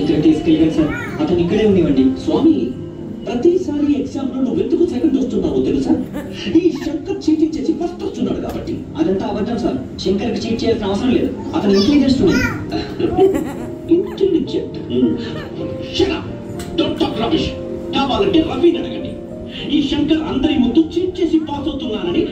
ఇక్కడ తీసుకెళ్ళారు సార్. అతను ఇక్కడే ఉండేవండి. స్వామి, ప్రతిసారి ఎగ్జామ్ లో నువ్వు ఎందుకు సెకండ్ వస్తున్నావు తెలుసా? ఈ శంకర్ చీటింగ్ చేసి ఫస్ట్ వస్తున్నాడు కాబట్టి. అదంతా అబద్ధం సార్. శంకర్కి చీట్ చేయాల్సిన అవసరం లేదు. అతను intelligent student. Intelligent. Shut up, don't talk rubbish. కావాలంటే రవిని అడగండి. ఈ శంకర్ అందరి ముందు చీట్ చేసి పాస్ అవుతున్నానని